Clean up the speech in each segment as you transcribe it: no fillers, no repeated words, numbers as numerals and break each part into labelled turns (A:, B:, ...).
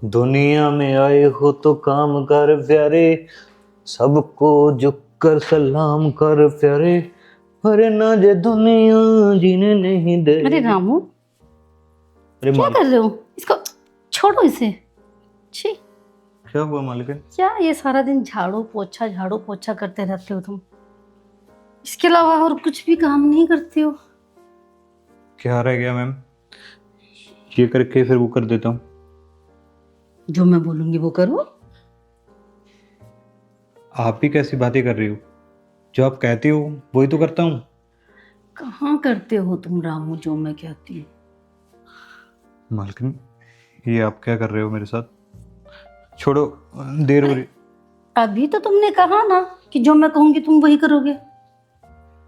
A: दुनिया में आए हो तो काम कर प्यारे, सबको झुक कर सलाम कर प्यारे, अरे ना जे दुनिया जीने नहीं दे।
B: अरे रामू,
A: अरे
B: क्या कर रहे हो? इसको छोड़ो इसे। छी,
A: क्या हुआ मालिक?
B: क्या ये सारा दिन झाड़ू पोछा करते रहते हो तुम? इसके अलावा और कुछ भी काम नहीं करते हो?
A: क्या रह गया मैम? ये करके फिर वो कर देता हूँ।
B: जो मैं बोलूंगी वो करो।
A: आप भी कैसी बातें कर रही हो? जो आप कहती हो वही तो करता हूँ।
B: कहाँ करते हो तुम रामू जो मैं कहती हूँ?
A: मालकिन, ये आप क्या कर रहे हो मेरे साथ? छोड़ो, देर हो रही।
B: अभी तो तुमने कहा ना कि जो मैं कहूंगी तुम वही करोगे।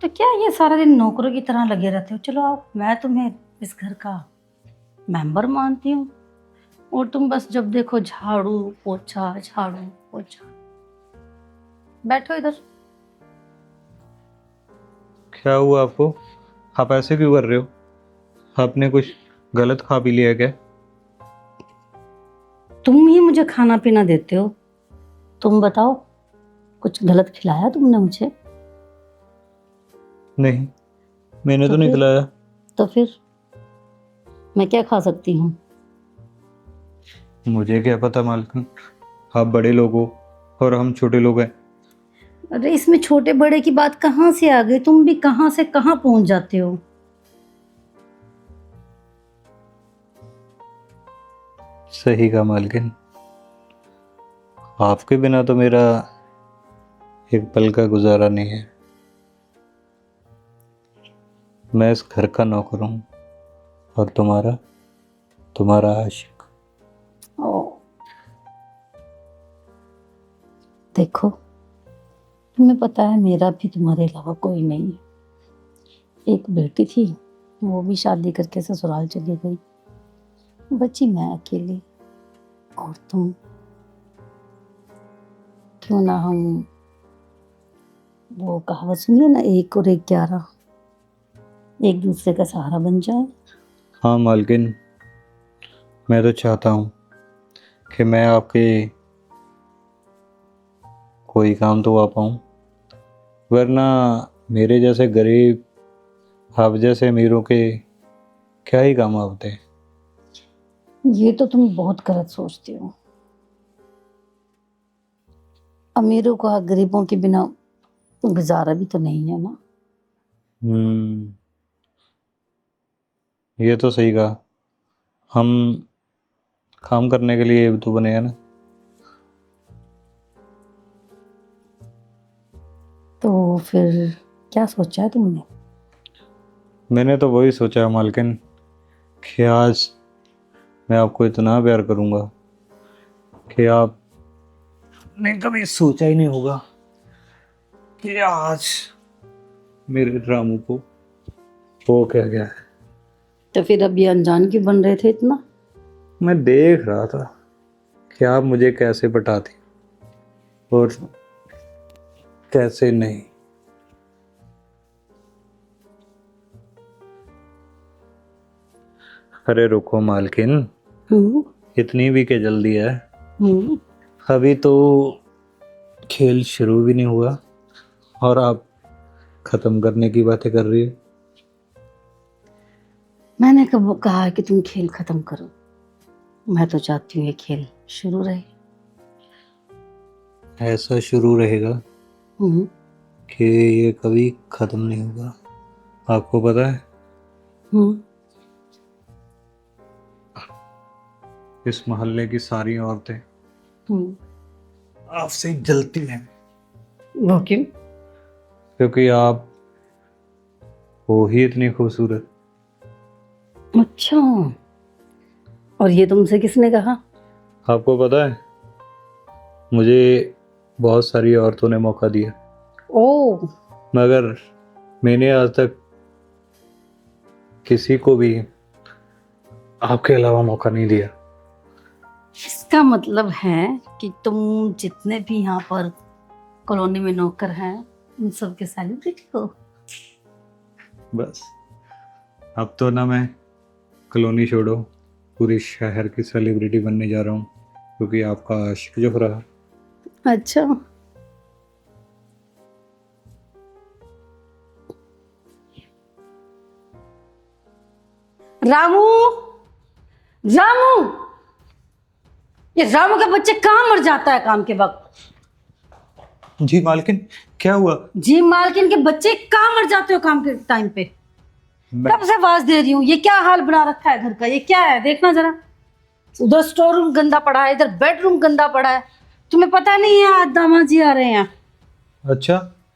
B: तो क्या ये सारा दिन नौकरों की तरह लगे रहते हो? चलो आओ, मैं तुम्हें इस घर का मेंबर मानती हूँ और तुम बस जब देखो झाड़ू पोछा। बैठो इधर।
A: क्या हुआ आपको? आप ऐसे क्यों कर रहे हो? आपने कुछ गलत खा पी लिया क्या?
B: तुम ही मुझे खाना पीना देते हो। तुम बताओ, कुछ गलत खिलाया तुमने मुझे?
A: नहीं, मैंने तो नहीं
B: फिर
A: खिलाया।
B: तो फिर मैं क्या खा सकती हूँ?
A: मुझे क्या पता मालकिन, आप बड़े लोग हो और हम छोटे लोग हैं।
B: अरे इसमें छोटे बड़े की बात कहाँ से आ गई? तुम भी कहाँ से कहाँ पहुंच जाते हो।
A: सही कहा मालकिन, आपके बिना तो मेरा एक पल का गुजारा नहीं है। मैं इस घर का नौकर हूँ और तुम्हारा आशिक।
B: ओ, देखो, तुम्हें पता है मेरा भी तुम्हारे अलावा कोई नहीं है। एक बेटी थी, वो भी शादी करके ससुराल चली गई। बची मैं अकेली। और तुम, क्यों ना हम वो कहावत सुनिए ना, 1 और 1 11, एक दूसरे का सहारा बन जाए।
A: हाँ मालकिन, मैं तो चाहता हूँ कि मैं आपके कोई काम तो आ पाऊँ, वरना मेरे जैसे गरीब, आप जैसे अमीरों के क्या ही काम आते हैं।
B: ये तो तुम बहुत गलत सोचते हो। अमीरों का गरीबों के बिना गुजारा भी तो नहीं है ना।
A: ये तो सही कहा। हम काम करने के लिए तो बने हैं ना।
B: तो फिर क्या सोचा है तुमने?
A: मैंने तो वही सोचा है मालकिन, कि आज मैं आपको इतना प्यार करूँगा कि आपने कभी सोचा ही नहीं होगा कि आज मेरे रामू को वो क्या गया है।
B: तो फिर अब ये अनजान क्यों बन रहे थे इतना?
A: मैं देख रहा था कि आप मुझे कैसे पटाती और कैसे नहीं। अरे रुको मालकिन,
B: हम्म
A: इतनी भी क्या जल्दी है?
B: हम्म
A: अभी तो खेल शुरू भी नहीं हुआ और आप खत्म करने की बातें कर रही है।
B: मैंने कब कहा है कि तुम खेल खत्म करो? मैं तो चाहती हूँ ये खेल शुरू रहे।
A: ऐसा शुरू रहेगा
B: हम्म
A: कि ये कभी खत्म नहीं होगा। आपको पता है,
B: हम्म
A: इस मोहल्ले की सारी औरतें
B: हम्म
A: आपसे जलती हैं,
B: वो क्यों?
A: क्योंकि आप हो ही इतनी खूबसूरत।
B: अच्छा, और ये तुमसे किसने कहा?
A: आपको पता है, मुझे बहुत सारी औरतों ने मौका दिया,
B: ओ,
A: मगर मैंने आज तक किसी को भी आपके अलावा मौका नहीं दिया।
B: इसका मतलब है कि तुम जितने भी यहाँ पर कॉलोनी में नौकर हैं उन सब के सेलिब्रिटी हो।
A: बस अब तो ना मैं कॉलोनी छोड़ो, पूरे शहर की सेलिब्रिटी बनने जा रहा हूँ। क्योंकि आपका आशिक जो रहा।
B: अच्छा, रामू, रामू, ये रामू का बच्चे कहाँ मर जाता है काम के वक्त?
A: जी मालकिन, क्या हुआ?
B: जी मालकिन के बच्चे कहाँ मर जाते हो काम के टाइम पे? कब से आवाज दे रही हूँ, ये क्या हाल बना रखा है घर का? ये क्या है, देखना जरा। उधर स्टोर रूम गंदा पड़ा है, इधर बेडरूम गंदा पड़ा है। तुम्हें पता नहीं है आज दामाद जी आ रहे हैं?
A: अच्छा।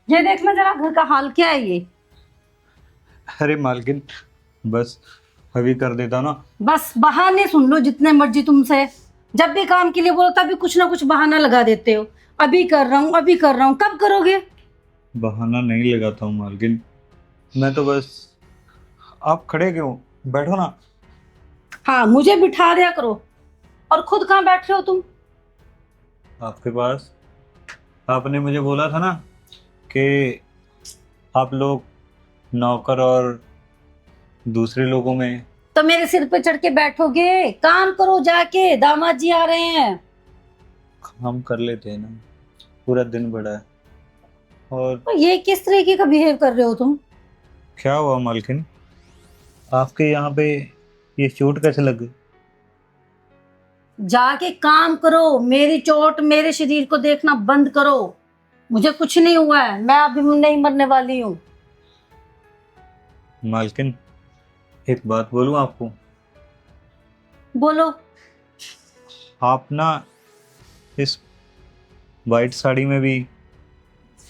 B: ये देखना जरा घर का हाल क्या है ये।
A: अरे मालकिन, बस अभी कर देता ना।
B: बस बहाने सुन लो जितने मर्जी तुमसे। जब भी काम के लिए बोलो तभी कुछ ना कुछ बहाना लगा देते हो। अभी कर रहा हूँ, अभी कर रहा हूँ, कब करोगे?
A: बहाना नहीं लगाता हूँ मालकिन, मैं तो बस। आप खड़े क्यों? बैठो ना।
B: हाँ, मुझे बिठा दिया करो। और खुद कहाँ बैठ रहे हो तुम?
A: आपके पास। आपने मुझे बोला था ना कि आप लोग नौकर और दूसरे लोगों में।
B: तो मेरे सिर पे चढ़ के बैठोगे? काम करो जाके, दामाद जी आ रहे हैं।
A: हम कर लेते हैं ना, पूरा दिन बड़ा है। और
B: तो ये किस तरीके का बिहेव कर रहे हो तुम?
A: क्या हुआ मालकिन, आपके यहाँ पे ये चोट कैसे लग गई?
B: जाके काम करो, मेरी चोट मेरे शरीर को देखना बंद करो। मुझे कुछ नहीं हुआ है, मैं अभी नहीं मरने वाली हूँ।
A: मालकिन, एक बात बोलूं आपको?
B: बोलो।
A: आप ना इस वाइट साड़ी में भी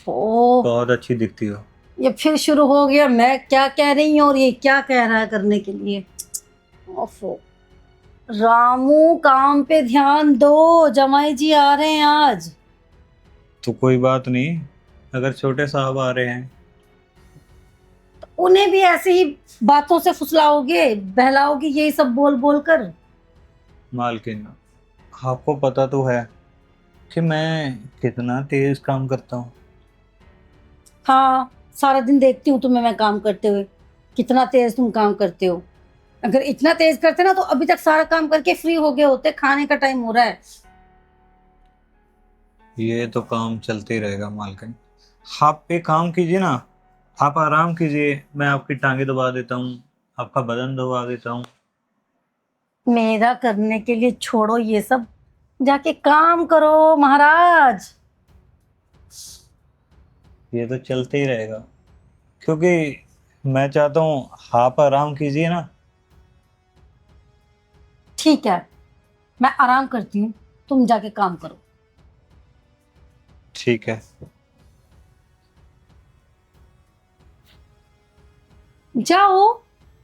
B: ओ,
A: बहुत अच्छी दिखती हो।
B: ये फिर शुरू हो गया, मैं क्या कह रही हूँ और ये क्या कह रहा है करने के लिए। ओफो। रामू, काम पे ध्यान दो, जमाई जी आ रहे हैं आज।
A: तो कोई बात नहीं, अगर छोटे साहब आ रहे हैं।
B: उन्हें भी ऐसे ही बातों से फुसलाओगे, बहलाओगे, यही सब बोल बोल कर?
A: मालकिन, आपको पता तो है कि मैं कितना तेज काम करता हूँ।
B: हाँ, सारा दिन देखती हूँ तुम्हें मैं काम करते हुए। कितना तेज तुम काम करते हो। अगर इतना तेज करते ना तो अभी तक सारा काम करके फ्री हो गए होते। खाने का टाइम हो रहा है।
A: ये तो काम चलते ही रहेगा मालकिन। आप एक काम कीजिए ना, आप आराम कीजिए, मैं आपकी टांगे दबा देता हूँ, आपका बदन दबा देता हूँ।
B: मेरा करने के लिए छोड़ो ये सब, जाके काम करो महाराज।
A: ये तो चलते ही रहेगा, क्योंकि मैं चाहता हूँ आप आराम कीजिए ना।
B: ठीक है, मैं आराम करती हूँ, तुम जाके काम करो।
A: ठीक है।
B: जाओ।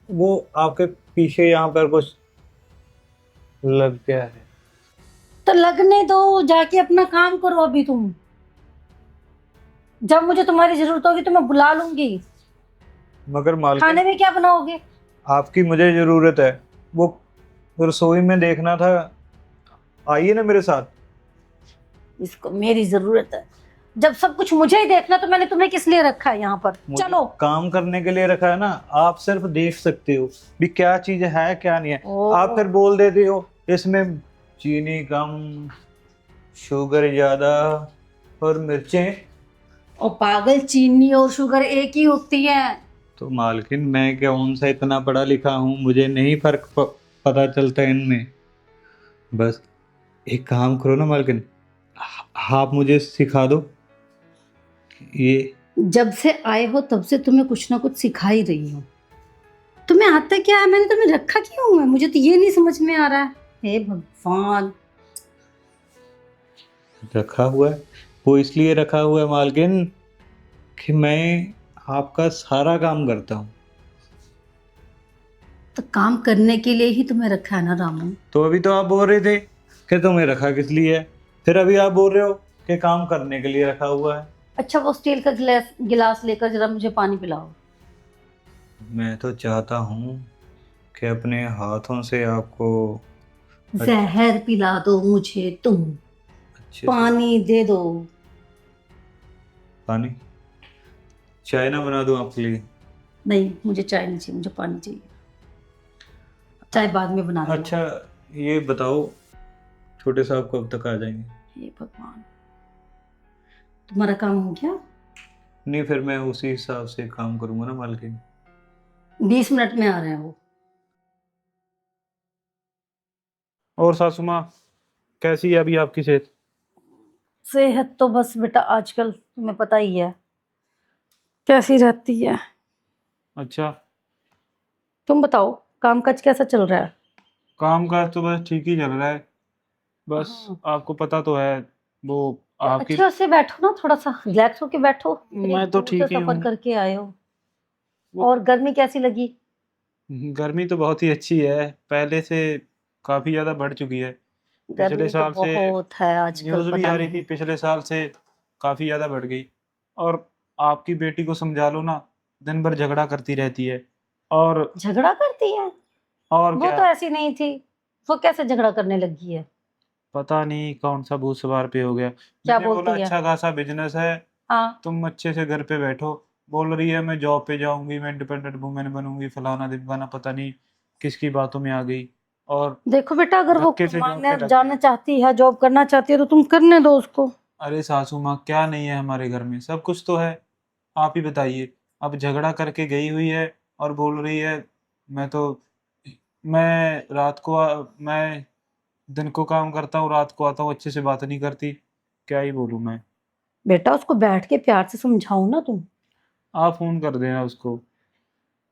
A: वो आपके पीछे यहाँ पर कुछ लग गया है।
B: तो लगने दो, जाके अपना काम करो अभी तुम। जब मुझे तुम्हारी जरूरत होगी तो मैं बुला लूंगी।
A: मगर मालकिन,
B: खाने में क्या बनाओगे?
A: आपकी मुझे जरूरत है, वो रसोई में देखना था। आइए ना मेरे साथ।
B: इसको मेरी जरूरत है। जब सब कुछ मुझे ही देखना तो मैंने तुम्हें किस लिए रखा है यहाँ पर?
A: मुझे
B: चलो।
A: काम करने के लिए रखा है ना, आप सिर्फ देख सकते हो भी क्या चीज है क्या नहीं है। आप फिर बोल देते हो इसमें चीनी कम, शुगर ज्यादा और मिर्चें।
B: ओ पागल, चीनी और शुगर एक ही होती है।
A: तो मालकिन, मैं क्या उनसे इतना पढ़ा लिखा हूँ, मुझे नहीं पता चलता इनमें। बस एक काम करो ना मालकिन, आप मुझे सिखा दो ये।
B: जब से आए हो तब से तुम्हें कुछ ना कुछ सिखा ही रही हूँ। तुम्हें आता क्या है? मैंने तुम्हें रखा क्यों है? मुझे तो ये नहीं समझ में आ रहा है। हे भगवान।
A: रखा हुआ है, वो इसलिए रखा हुआ है मालकिन कि मैं आपका सारा काम करता हूँ।
B: तो काम करने के लिए ही तुम्हें रखा है ना रामू।
A: तो अभी तो आप बोल रहे थे कि तुम्हें रखा किस लिए है, फिर अभी आप बोल रहे हो कि काम करने के लिए रखा हुआ है।
B: अच्छा, वो स्टील का गिलास गिलास लेकर जरा मुझे पानी पिलाओ।
A: मैं तो चाहता हूँ कि अपने हाथों से आपको
B: जहर पिला दो मुझे तुम।
A: अच्छे से।
B: पानी दे दो।
A: पानी? चाय ना बना दूँ आपके लिए?
B: नहीं, मुझे चाय नहीं चाहिए, मुझे पानी चाहिए। चाय बाद में बना देना।
A: अच्छा, ये बताओ छोटे साहब कब तक आ जाएंगे?
B: हे भगवान, तुम्हारा काम हो गया?
A: नहीं, फिर मैं उसी हिसाब से काम करूंगा ना मालकिन।
B: 20 मिनट में आ रहे हैं वो।
C: और सासू माँ, कैसी है अभी आपकी सेहत?
B: सेहत तो बस बेटा आजकल तुम्हें पता ही है कैसी रहती है।
C: अच्छा।
B: तुम बताओ काम काज कैसा चल रहा है?
C: काम काज तो बस ठीक ही चल रहा है। बस
B: हाँ।
C: आपको पता तो है वो
B: तो
C: आपकी।
B: अच्छे से बैठो ना, थोड़ा सा रिलैक्स होके बैठो। इतनी
C: मैं तो
B: दूर से
C: ठीक ही
B: सफर
C: हूँ।
B: करके आए हो।
C: वो
B: और गर्मी कैसी लगी?
C: गर्मी तो बहुत ही अच्छी है, पहले से काफी ज्यादा बढ़ चुकी है। पिछले
B: गर्मी तो
C: साल से
B: बहुत है आजकल,
C: न्यूज़ भी
B: पता
C: आ रही थी,
B: नहीं।
C: पिछले साल से काफी ज्यादा बढ़ गई। और आपकी बेटी को समझा लो ना, दिन भर झगड़ा करती रहती है। और
B: झगड़ा करती है?
C: और
B: वो
C: क्या,
B: तो ऐसी नहीं थी। वो कैसे झगड़ा करने लगी है?
C: पता नहीं कौन सा भूत सवार पे हो गया।
B: क्या
C: मैंने बोला
B: बोलती है?
C: अच्छा खासा बिजनेस है,
B: हाँ।
C: तुम अच्छे से घर पे बैठो। बोल रही है मैं जॉब पे जाऊंगी, मैं इंडिपेंडेंट वुमेन बनूंगी, फलाना ढिमकाना, पता नहीं किसकी बातों में आ गई। और
B: देखो बेटा, अगर वो
C: धक्के से जॉब पे
B: कमाने
C: लग
B: जाना
C: गई।
B: चाहती है, जॉब करना चाहती है, तो तुम करने दो उसको।
C: अरे सासू माँ, क्या नहीं है हमारे घर में? सब कुछ तो है। आप ही बताइए। अब झगड़ा करके गई हुई है और बोल रही है मैं तो, मैं मैं दिन को काम करता हूँ, रात को आता हूँ, अच्छे से बात नहीं करती। क्या ही बोलूँ मैं।
B: बेटा उसको बैठ के प्यार से समझाओ ना तुम।
C: आप फोन कर देना उसको।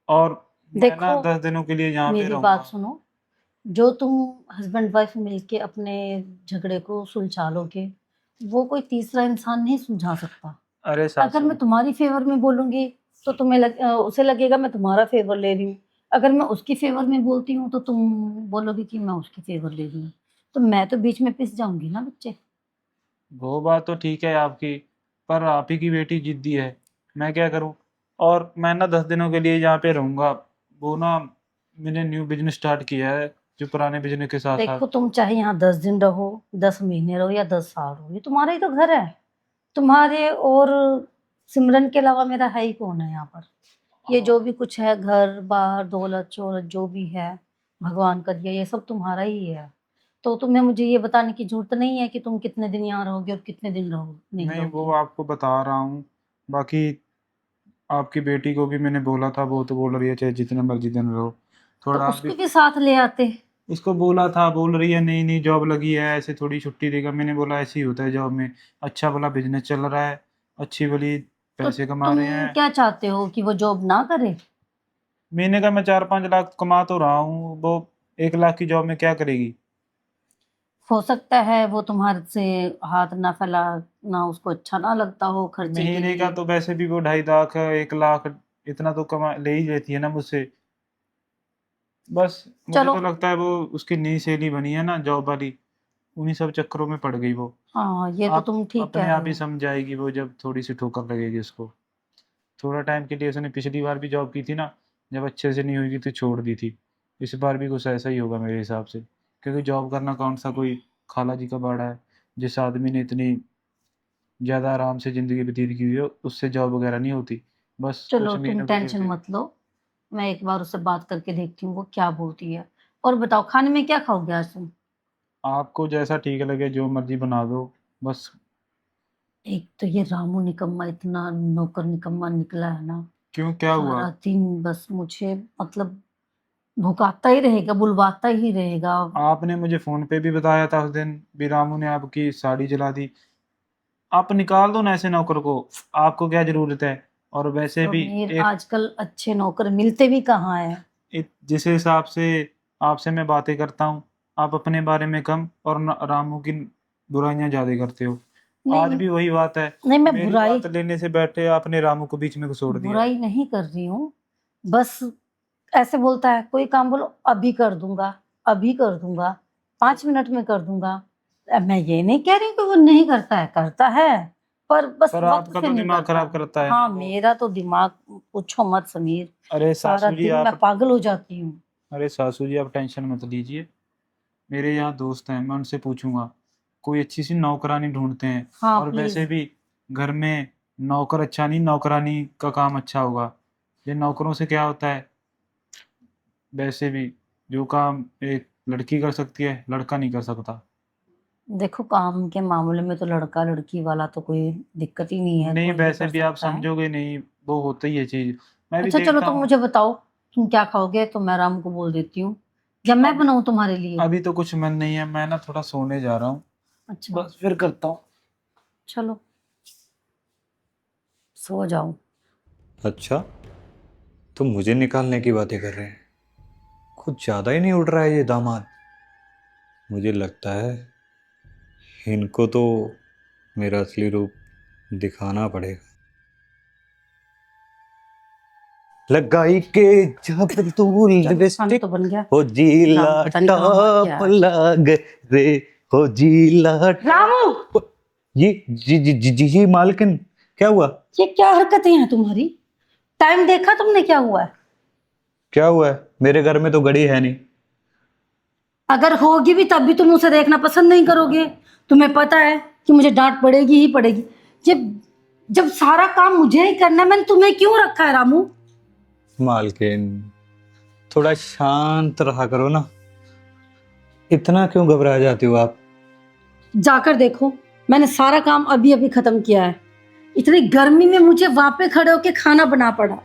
C: और मैं ना
B: देखो
C: 10 दिनों के लिए यहाँ पे
B: मेरी बात
C: रहूंगा।
B: सुनो। जो तुम हस्बैंड वाइफ मिलके अपने झगड़े को सुलझा लोगे, वो कोई तीसरा इंसान नहीं सुलझा सकता।
C: अरे
B: अगर
C: सासू,
B: मैं तुम्हारी फेवर में बोलूंगी तो उसे लगेगा मैं तुम्हारा फेवर ले रही हूँ। अगर मैं उसकी फेवर में बोलती हूँ तो तुम बोलोगे कि मैं उसकी फेवर ले रही हूँ। तो मैं तो बीच में पिस जाऊंगी ना बच्चे।
C: वो बात तो ठीक है आपकी, पर आप ही की बेटी जिद्दी है, मैं क्या करूं? और मैं ना 10 दिनों के लिए यहाँ पे रहूंगा। वो ना, मैंने न्यू बिजनेस स्टार्ट किया है जो पुराने बिजनेस के साथ साथ।
B: देखो तुम चाहे यहाँ 10 दिन रहो, 10 महीने रहो या 10 साल रहो, ये तुम्हारा ही तो घर है। तुम्हारे और सिमरन के अलावा मेरा है ही कौन है यहाँ पर? ये जो भी कुछ है, घर बार दौलत शोहरत जो भी है, भगवान का दिया, ये सब तुम्हारा ही है। तो तुम्हें मुझे ये बताने की जरूरत नहीं है कि तुम कितने दिन यहाँ रहोगे और कितने दिन रहो नहीं
C: नहीं, वो
B: रहोगे।
C: आपको बता रहा हूँ। बाकी आपकी बेटी को भी मैंने बोला था, वो तो बोल रही है चाहे जितने मर्जी दिन रहो।
B: तो
C: थोड़ा आप भी
B: उसको भी साथ ले आते।
C: उसको बोला था, बोल रही है नहीं नहीं जॉब लगी है, ऐसे थोड़ी छुट्टी देगा। मैंने बोला ऐसे ही होता है जॉब में, अच्छा भला बिजनेस चल रहा है, अच्छी भली
B: तो
C: पैसे कमा
B: तुम
C: रहे हैं।
B: क्या चाहते हो कि वो जॉब ना करे?
C: महीने का मैं 4-5 लाख कमा तो रहा हूँ, वो 1 लाख की जॉब में क्या करेगी?
B: हो सकता है वो तुम्हारे से हाथ ना फैला, ना उसको अच्छा ना लगता हो खर्चे के
C: महीने का
B: लिए।
C: तो वैसे भी वो 2.5 लाख 1 लाख इतना तो कमा ले ही लेती है ना मुझसे। बस मुझे
B: चलो।
C: तो लगता है वो उसकी नई सहेली बनी है ना जॉब वाली, उन्हीं सब चक्करों में पड़ गई वो।
B: हाँ ये तो
C: आप
B: तुम ठीक
C: अपने
B: कह रहे
C: आप ही
B: हो।
C: समझ जाएगी वो जब थोड़ी सी ठोकर लगेगी उसको। थोड़ा टाइम के लिए उसने पिछली बार भी जॉब की थी ना, जब अच्छे से नहीं हुई तो छोड़ दी थी। इस बार भी कुछ ऐसा ही होगा मेरे हिसाब से, क्योंकि जॉब करना कौन सा कोई खाला जी का बाड़ा है। जिस आदमी ने इतनी ज़्यादा आराम से ज़िंदगी व्यतीत की हुई है उससे जॉब वगैरह नहीं होती। बस
B: चलो
C: कुछ
B: तुम
C: महीनों के लिए
B: टेंशन
C: होती है।
B: मत लो। मैं एक बार उससे बात करके देखती हूँ वो क्या बोलती है। और बताओ खाने में क्या खाओगे आज तुम?
C: आपको जैसा ठीक लगे जो मर्जी बना दो बस।
B: एक तो ये रामू निकम्मा इतना नौकर निकम्मा निकला है ना।
C: क्यों, क्या हुआ?
B: सारा दिन बस मुझे मतलब भुकाता ही रहेगा, बुलवाता ही रहेगा।
C: आपने मुझे फ़ोन पे भी बताया था उस दिन भी, रामू ने आपकी साड़ी जला दी। आप निकाल दो ना ऐसे नौकर को, आपको क्या ज़रूरत है? और वैसे भी
B: समीर
C: एक
B: आजकल अच्छे नौकर मिलते भी कहाँ है।
C: जिस हिसाब से आपसे मैं बातें करता हूँ, आप अपने बारे में कम और रामू की बुराइयां ज्यादा करते हो। आज
B: नहीं
C: भी वही बात है,
B: नहीं, मैं
C: मेरी
B: बुराई
C: बात लेने से बैठे आपने रामू को बीच में घुसोड़ दिया।
B: बुराई नहीं कर रही हूँ। बस ऐसे बोलता है, कोई काम बोलो अभी कर दूंगा, अभी कर दूंगा, 5 मिनट में कर दूंगा। अब मैं ये नहीं कह रही हूँ कि वो नहीं करता है, करता है, पर बस
C: पर
B: वक्त
C: आपका
B: से
C: तो
B: नहीं
C: दिमाग
B: करता।
C: खराब करता है ना
B: हाँ
C: वो।
B: मेरा तो दिमाग पूछो मत समीर।
C: अरे
B: सारा
C: सासू जी
B: दिन मैं
C: आप
B: पागल हो जाती हूँ।
C: अरे सासू जी आप टेंशन मत लीजिए। मेरे यहाँ दोस्त हैं, मैं उनसे पूछूंगा, कोई अच्छी सी नौकरानी ढूंढते हैं।
B: हाँ
C: और वैसे
B: प्लीज।
C: भी घर में नौकर अच्छा नहीं, नौकरानी का काम अच्छा होगा। ये नौकरों से क्या होता है, वैसे भी जो काम एक लड़की कर सकती है लड़का नहीं कर सकता।
B: देखो काम के मामले में तो लड़का लड़की वाला तो कोई दिक्कत ही नहीं है,
C: नहीं
B: कोई भी
C: वैसे
B: कर
C: भी आप
B: सकता है।
C: समझोगे नहीं, वो होता ही है चीज। मैं भी
B: अच्छा चलो,
C: देखता
B: तुम
C: हूँ।
B: मुझे बताओ तुम क्या खाओगे, तो मैं राम को बोल देती हूँ, या मैं
C: अब
B: बनाऊँ तुम्हारे लिए।
C: अभी तो कुछ मन नहीं है, मैं ना थोड़ा सोने जा रहा हूँ,
B: अच्छा
C: बस फिर करता हूँ।
B: चलो सो जाओ।
A: अच्छा, तुम मुझे निकालने की बातें कर रहे हैं? कुछ ज़्यादा ही नहीं उड़ रहा है ये दामाद। मुझे लगता है इनको तो मेरा असली रूप दिखाना पड़ेगा। लगाई के जब तू
B: चलो खाना
A: लिपस्टिक
B: तो बन गया।
A: हो जीला
B: राम पता नहीं कहाँ भाग गया
A: टॉप
B: आज।
A: लग रे, हो जीला
B: रामू,
A: ये जी जी जी जी जी मालकिन, क्या हुआ?
B: ये क्या हरकतें हैं तुम्हारी? टाइम देखा तुमने क्या हुआ है?
A: क्या हुआ है? मेरे घर में तो घड़ी है नहीं।
B: अगर होगी भी तब भी तुम उसे देखना पसंद नहीं करोगे। तुम्हें पता है कि मुझे डांट पड़ेगी ही पड़ेगी। जब जब सारा काम मुझे ही करना है, मैंने तुम्हें क्यों रखा है रामू?
A: मालकिन, थोड़ा शांत रहा करो ना। इतना क्यों घबरा जाती हो आप?
B: जाकर देखो, मैंने सारा काम अभी अभी खत्म किया है। इतनी गर्मी में मुझे वहां पे खड़े होके खाना बना पड़ा,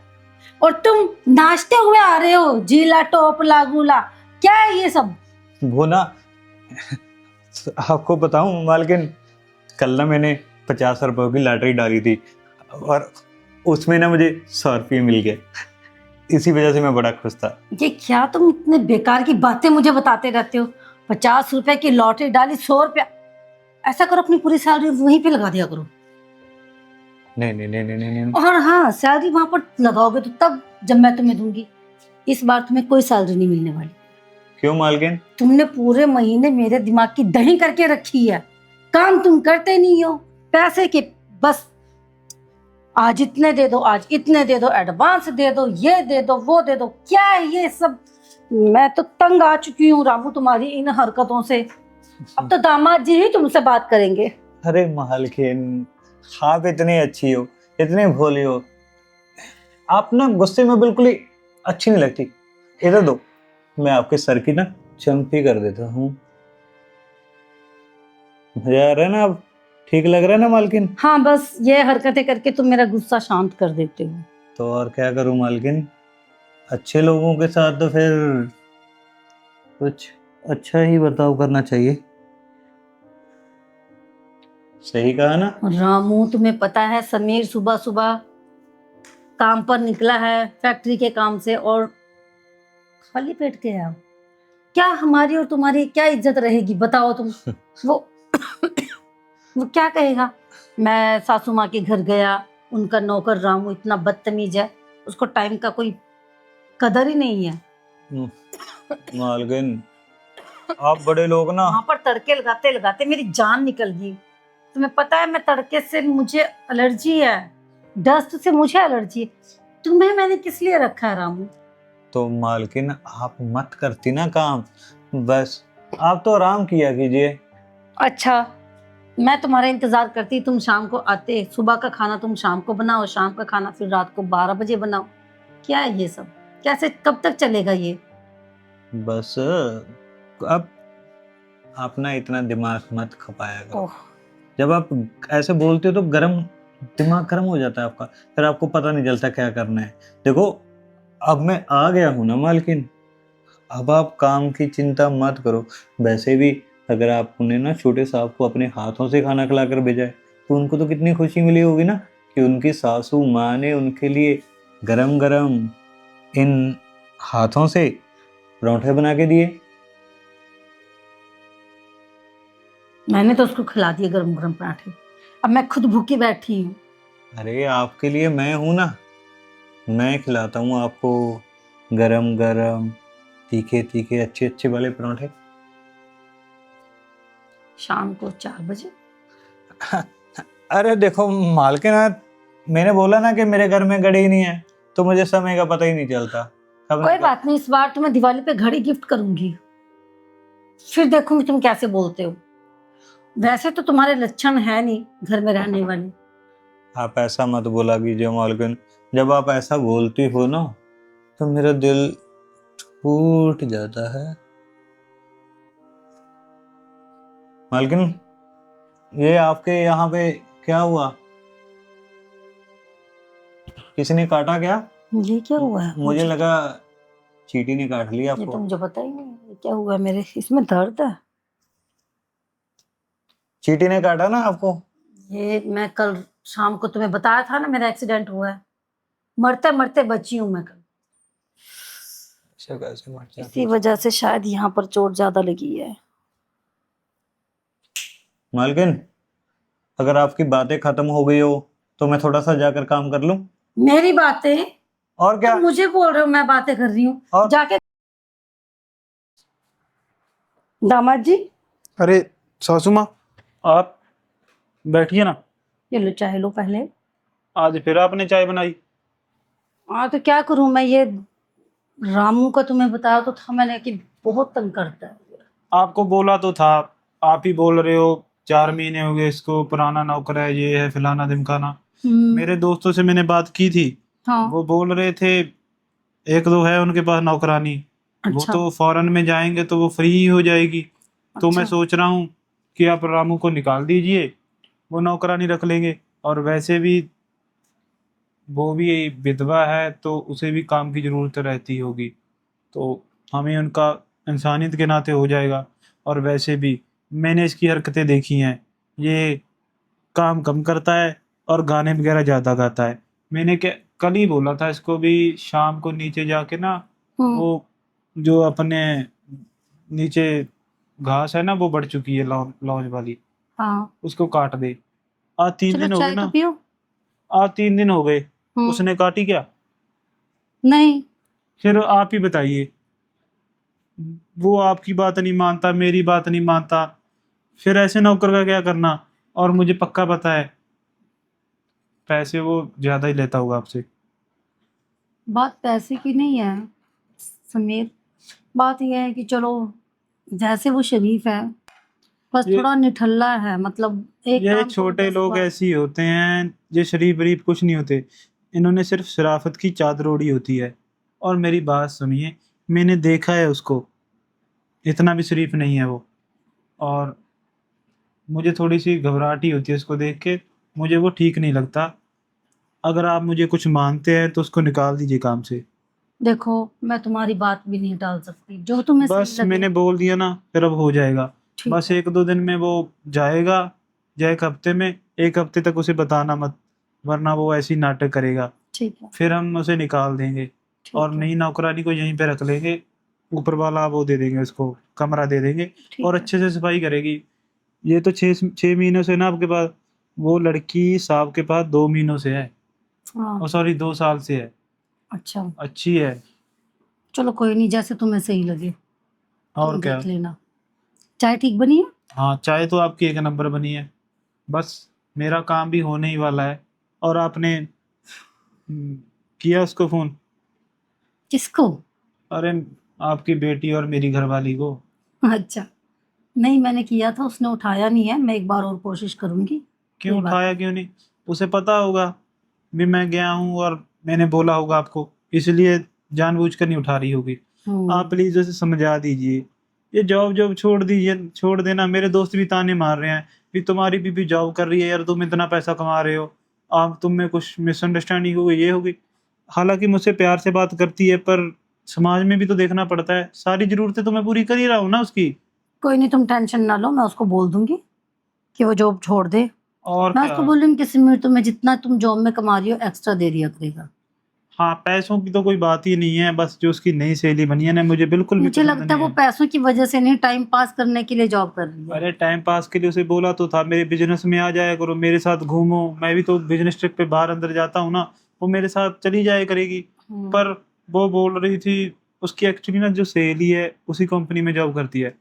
B: और तुम नाचते हुए आ रहे हो, जीला टोप लागूला। क्या है ये सब?
A: वो ना, आपको बताऊं मालकिन, कल ना मैंने 50 रुपए की लॉटरी डाली थी, और उसमें ना मुझे 100 रुपये मिल गए। इसी वजह से मैं बड़ा खुश था।
B: ये क्या तुम इतने बेकार की बातें मुझे बताते रहते हो? 50 रुपए की लॉटरी डाली, 100 रुपया। ऐसा करो, अपनी पूरी सैलरी वहीं पे लगा दिया करो।
A: नहीं नहीं नहीं नहीं नहीं नहीं।
B: और हाँ, सैलरी वहां पर लगाओगे तो तब, जब मैं तुम्हें दूंगी। इस बार तुम्हें कोई सैलरी नहीं मिलने वाली।
A: क्यों मालकिन?
B: तुमने पूरे महीने मेरे दिमाग की दही करके रखी है। काम तुम करते नहीं हो, पैसे के बस आज इतने दे दो, आज इतने दे दो, एडवांस दे दो, ये दे दो, वो दे दो। क्या है ये सब? मैं तो तंग आ चुकी हूँ रामू तुम्हारी इन हरकतों से। अब तो दामाद जी ही तुमसे बात करेंगे।
A: अरे मालकिन, आप इतनी अच्छी हो, इतने भोली हो, आप ना गुस्से में बिल्कुल ही अच्छी नहीं लगती। इधर दो, मैं आपके सर की ना चंपी कर देता हूँ। मजा आ रहा है ना? अब ठीक लग रहा है ना मालकिन?
B: हाँ, बस ये हरकतें करके तुम मेरा गुस्सा शांत कर देते हो।
A: तो और क्या करूं मालकिन? अच्छे लोगों के साथ तो फिर कुछ अच्छा ही बर्ताव करना चाहिए। सही कहा ना?
B: रामू, तुम्हें पता है समीर सुबह सुबह काम पर निकला है फैक्ट्री के काम से, और खाली पेट गया। क्या हमारी और तुम्हारी क्या इज्जत रहेगी बताओ तुम? वो वो क्या कहेगा? मैं सासू माँ के घर गया, उनका नौकर रामू इतना बदतमीज है, उसको टाइम का कोई कदर ही नहीं है।
A: मालकिन, आप बड़े लोग ना।
B: वहां पर तड़के लगाते लगाते मेरी जान निकल गई। तुम्हें पता है मैं तड़के से मुझे एलर्जी है, डस्ट से मुझे एलर्जी है। तुम्हें मैंने किस लिए रखा है रामू?
A: तो मालकिन, आप मत करती ना काम, बस आप तो आराम किया कीजिए।
B: अच्छा, मैं तुम्हारा इंतजार करती, तुम शाम को आते, सुबह का खाना तुम शाम को बनाओ, शाम का खाना फिर रात को 12 बजे बनाओ। क्या है ये सब? कैसे, कब तक चलेगा ये?
A: बस अब आप ना इतना दिमाग मत खपाया करो।
B: ओह,
A: जब आप ऐसे बोलते हो तो दिमाग गर्म हो जाता है आपका, फिर आपको पता नहीं चलता क्या करना है। देखो, अब मैं आ गया हूं ना मालकिन, अब आप काम की चिंता मत करो। वैसे भी अगर आप उन्हें ना, छोटे साहब को अपने हाथों से खाना खिला कर भेजा है, तो उनको तो कितनी खुशी मिली होगी ना, कि उनकी सासू माँ ने उनके लिए गरम गरम इन हाथों से परांठे बना के दिए।
B: मैंने तो उसको खिला दिए गरम गरम पराठे। अब मैं खुद भूखी बैठी हूँ।
A: अरे आपके लिए मैं हूं ना, मैं खिलाता हूँ आपको गरम गरम तीखे तीखे अच्छे अच्छे वाले परांठे।
B: शाम को 4 बजे।
A: अरे देखो मालकिन, मैंने बोला ना कि मेरे घर में घड़ी नहीं है, तो मुझे समय का पता ही नहीं चलता।
B: कोई बात नहीं, इस बार तुम्हें दिवाली पे घड़ी गिफ्ट करूंगी, फिर देखूंगी तुम कैसे बोलते हो। वैसे तो तुम्हारे लक्षण है नहीं घर में रहने वाले।
A: आप ऐसा मत बोला कीजिए मालकिन, जब आप ऐसा बोलती हो ना, तो मेरा दिल टूट जाता है। मालकिन, ये आपके यहाँ पे क्या हुआ? किसी ने काटा क्या?
B: ये क्या हुआ है?
A: मुझे लगा चींटी ने काट लिया
B: ये तो
A: आपको।
B: मुझे पता ही नहीं ये क्या हुआ है मेरे, इसमें दर्द है।
A: चींटी ने काटा ना आपको?
B: ये मैं कल शाम को तुम्हें बताया था ना मेरा एक्सीडेंट हुआ है, मरते मरते बची हूँ मैं कल।
A: अच्छा, कैसे मर जाती?
B: इसी वजह से शायद यहाँ पर चोट ज्यादा लगी है।
A: मालकिन, अगर आपकी बातें खत्म हो गई हो तो मैं थोड़ा सा जाकर काम कर लूं?
B: मेरी बातें?
A: और क्या?
B: तुम मुझे बोल रहे हो मैं बातें कर रही हूँ?
A: और
B: जाके दामाद जी,
C: अरे सासू माँ, आप बैठिए ना।
B: ये लो चाय लो पहले।
C: आज फिर आपने चाय बनाई?
B: हाँ तो क्या करूं मैं, ये रामू का तुम्हें बताया तो था मैंने कि बहुत तंग करता है।
C: आपको बोला तो था, आप ही बोल रहे हो 4 महीने हो गए इसको, पुराना नौकर है, ये है फलाना ढिमकाना। मेरे दोस्तों से मैंने बात की थी,
B: हाँ।
C: वो बोल रहे थे एक दो है उनके पास नौकरानी, वो
B: अच्छा।
C: तो फॉरेन में जाएंगे तो वो फ्री ही हो जाएगी। तो मैं
B: अच्छा।
C: सोच रहा हूँ कि आप रामू को निकाल दीजिए, वो नौकरानी रख लेंगे। और वैसे भी वो भी विधवा है तो उसे भी काम की ज़रूरत रहती होगी, तो हमें उनका इंसानियत के नाते हो जाएगा। और वैसे भी मैंने इसकी हरकतें देखी हैं, ये काम कम करता है और गाने वगैरह ज़्यादा गाता है। मैंने क्या कल ही बोला था इसको भी, शाम को नीचे जाके ना, वो जो अपने नीचे घास है ना वो बढ़ चुकी है लॉन्च वाली,
B: हाँ
C: उसको काट दे। आज 3 दिन हो गए
B: चाय तो
C: ना,
B: पियो।
C: आज 3 दिन हो गए, उसने काटी क्या?
B: नहीं।
C: फिर आप ही बताइए, वो आपकी बात नहीं मानता, मेरी बात नहीं मानता, फिर ऐसे नौकर का क्या करना? और मुझे पक्का पता है पैसे वो ज्यादा ही लेता होगा आपसे।
B: बात पैसे की नहीं है समीर, बात यह है कि चलो जैसे वो शरीफ है, बस
C: ये
B: थोड़ा निठल्ला है, मतलब एक
C: ये
B: काम करो
C: छोटे
B: 10
C: लोग
B: बार।
C: ऐसे ही होते हैं, ये शरीफ वरीफ कुछ नहीं होते, इन्होंने सिर्फ शराफत की चादर ओढ़ी होती है। और मेरी बात सुनिए, मैंने देखा है उसको, इतना भी शरीफ नहीं है वो। और मुझे थोड़ी सी घबराहट ही होती है उसको देख के, मुझे वो ठीक नहीं लगता। अगर आप मुझे कुछ मानते हैं तो उसको निकाल दीजिए काम से।
B: देखो मैं तुम्हारी बात भी नहीं टाल सकती, जो तुम्हें सही
C: बस
B: लगे।
C: मैंने बोल दिया ना, फिर अब हो जाएगा।
B: ठीक
C: बस
B: है।
C: 1-2 दिन में वो जाएगा, या 1 हफ्ते में, 1 हफ्ते तक उसे बताना मत, वरना वो ऐसी नाटक करेगा।
B: ठीक है।
C: फिर हम उसे निकाल देंगे और
B: ठीक है।
C: नई नौकरानी को यहीं पे रख लेंगे। ऊपर वाला वो दे देंगे, उसको कमरा दे देंगे
B: ठीक
C: और
B: है।
C: अच्छे से सफाई करेगी। ये तो 6 महीनों से ना आपके पास, वो लड़की साहब के पास 2 महीनों से है,
B: हाँ।
C: और सॉरी 2 साल से है।
B: अच्छा।
C: अच्छी है।
B: चलो कोई नहीं, जैसे तुम्हें सही लगे
C: और
B: तुम
C: क्या।
B: देख लेना। चाय ठीक बनी है?
C: हाँ, चाय तो आपकी 1 नंबर बनी है। बस मेरा काम भी होने ही वाला है। और आपने किया उसको फोन?
B: किसको?
C: अरे, आपकी बेटी और मेरी घरवाली को।
B: अच्छा। नहीं मैंने किया था, उसने उठाया नहीं है, मैं एक बार और कोशिश करूंगी।
C: क्यों
B: कोई बात
C: उठाया, क्यों नहीं? उसे पता होगा भी मैं गया हूँ और मैंने बोला होगा आपको, इसलिए जानबूझकर नहीं उठा रही होगी।
B: नहीं।
C: आप प्लीज उसे समझा दीजिए, ये जॉब जॉब छोड़ दीजिए, छोड़ देना। मेरे दोस्त भी ताने मार रहे हैं कि तुम्हारी बीबी जॉब कर रही है यार, तुम इतना पैसा कमा रहे हो, आप तुम में कुछ मिसअंडरस्टैंडिंग हो गई, ये होगी। हालांकि मुझसे प्यार से बात करती है, पर समाज में भी तो देखना पड़ता है, सारी जरूरतें तो मैं पूरी कर ही रहा हूँ ना उसकी।
B: कोई नहीं, तुम टेंशन ना लो, मैं उसको बोल दूंगी कि वो जॉब छोड़ दे।
C: और
B: मैं
C: क्या।
B: उसको बोल दूंगी कि सिमर तुम्हें जितना तुम जॉब में कमा रही हो एक्स्ट्रा दे दिया करेगा।
C: हाँ, पैसों की तो कोई बात ही नहीं है, बस जो उसकी नई सहेली बनी है ना, मुझे बिल्कुल भी
B: मुझे
C: पसंद
B: लगता
C: नहीं
B: है वो
C: है।
B: पैसों की वजह से नहीं, टाइम पास करने के लिए जॉब कर रही है।
C: अरे, टाइम पास के लिए उसे बोला तो था मेरे बिजनेस में आ जाया करो, मेरे साथ घूमो, मैं भी तो बिजनेस ट्रिप पे बाहर अंदर जाता हूँ ना, वो मेरे साथ चली जाया करेगी। पर वो बोल रही थी, उसकी एक्चुअली ना जो सहेली है उसी कंपनी में जॉब करती है,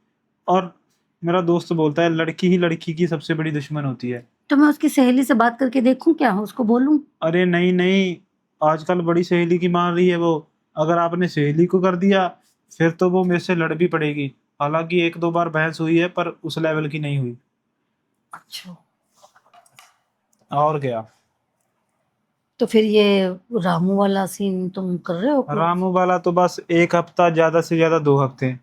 C: और मेरा दोस्त बोलता है लड़की ही लड़की की सबसे बड़ी दुश्मन होती है।
B: तो मैं उसकी सहेली से बात करके देखूं, क्या उसको बोलूं?
C: अरे नहीं नहीं, आजकल बड़ी सहेली की मान रही है वो। अगर आपने सहेली को कर दिया फिर तो वो मेरे से लड़ भी पड़ेगी। हालांकि 1-2 बार बहस हुई है, पर उस लेवल की नहीं हुई।
B: अच्छा।
C: और क्या।
B: तो फिर ये रामू वाला सीन तुम कर रहे हो क्लोज?
C: रामू वाला तो बस 1 हफ्ता, ज्यादा से ज्यादा 2 हफ्ते।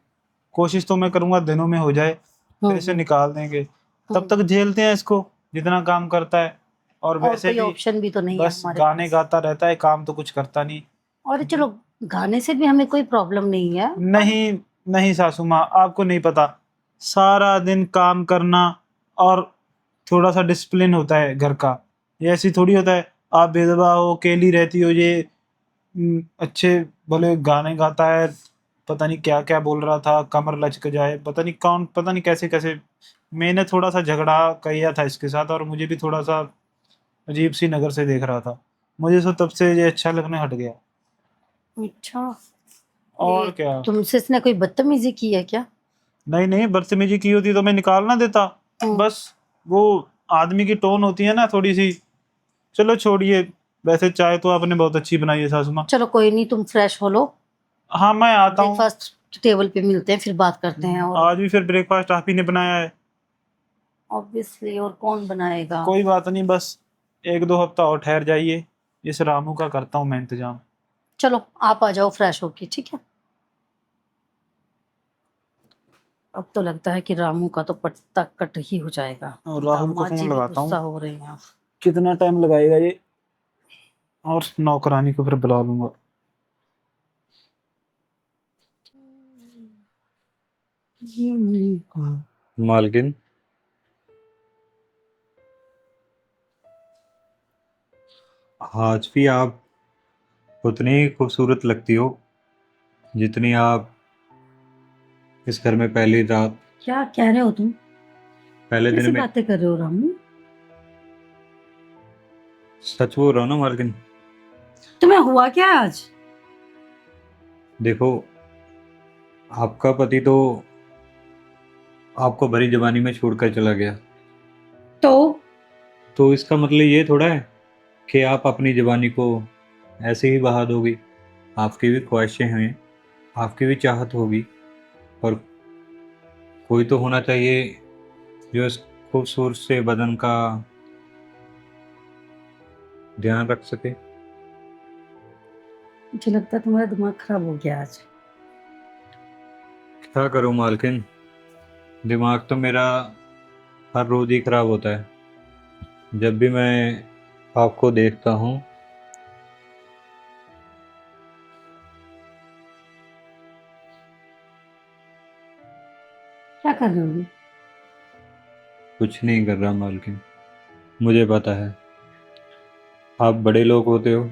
C: कोशिश तो मैं करूंगा दिनों में हो जाए, फिर इसे निकाल देंगे, तब तक झेलते हैं इसको जितना काम करता है। और
B: और
C: वैसे
B: कोई
C: भी
B: ऑप्शन भी तो नहीं है
C: बस
B: हमारे
C: गाने
B: पास।
C: गाता रहता है, काम तो कुछ करता नहीं।
B: और चलो, गाने से भी हमें कोई प्रॉब्लम नहीं है।
C: नहीं नहीं सासू माँ, आपको नहीं पता, सारा दिन काम करना और थोड़ा सा डिसिप्लिन होता है घर का, ये ऐसी थोड़ी होता है आप विधवा हो, अकेली रहती हो। ये अच्छे भले गाने गाता है, पता नहीं क्या क्या बोल रहा था, कमर लचक जाए, पता नहीं कौन, पता नहीं कैसे कैसे। मैंने थोड़ा सा झगड़ा किया था इसके साथ, और मुझे भी थोड़ा सा अजीब सी नज़र से देख रहा था, मुझे तो तब से ये अच्छा लगने हट गया।
B: अच्छा,
C: और
B: ये
C: क्या।
B: तुमसे इसने कोई बदतमीजी की है क्या?
C: नहीं नहीं, बदतमीजी की होती तो मैं निकाल ना देता। बस वो आदमी की टोन होती है ना थोड़ी सी। चलो छोड़िए, वैसे चाय तो आपने बहुत अच्छी बनाई है सासू माँ।
B: चलो कोई नहीं, तुम फ्रेश हो लो,
C: हाँ मैं आता हूँ।
B: ब्रेकफास्ट टेबल पे मिलते हैं, फिर बात करते हैं। और
C: आज भी फिर ब्रेकफास्ट आप ही ने बनाया है।
B: ऑब्वियसली, और कौन बनाएगा?
C: कोई बात नहीं, बस एक दो हफ्ता और ठहर जाइए, इस रामू का करता हूँ मैं इंतजाम।
B: चलो आप आ जाओ फ्रेश होके, ठीक है? अब तो लगता है कि रामू का तो पत्ता कट ही हो जाएगा।
C: और राहुल को
B: दामाद जी
C: फोन
B: भी
C: लगाता
B: गुस्सा
C: हूँ,
B: हो रहे हैं।
C: कितना टाइम लगाएगा ये, और नौकरानी को फिर बुला लूंगा।
A: मालकिन, आज भी आप उतनी ही खूबसूरत लगती हो जितनी आप इस घर में पहली रात,
B: क्या कह रहे हो तुम?
A: पहले
B: कैसी
A: दिन में।
B: बातें कर रहे हो रामू?
A: सच बोल रहा हूँ ना मालकिन।
B: तुम्हें हुआ क्या आज?
A: देखो, आपका पति तो आपको भरी जवानी में छोड़कर चला गया, तो इसका मतलब ये थोड़ा है कि आप अपनी जवानी को ऐसे ही बहा दोगी। आपकी भी ख्वाहिशें हैं, आपकी भी चाहत होगी, और कोई तो होना चाहिए जो इस खूबसूरत से बदन का ध्यान रख सके।
B: मुझे लगता है तुम्हारा दिमाग खराब हो गया आज।
A: क्या करूं मालकिन, दिमाग तो मेरा हर रोज ही खराब होता है जब भी मैं आपको देखता हूँ।
B: क्या कर रहे हो अभी?
A: कुछ नहीं कर रहा मालकिन, मुझे पता है आप बड़े लोग होते हो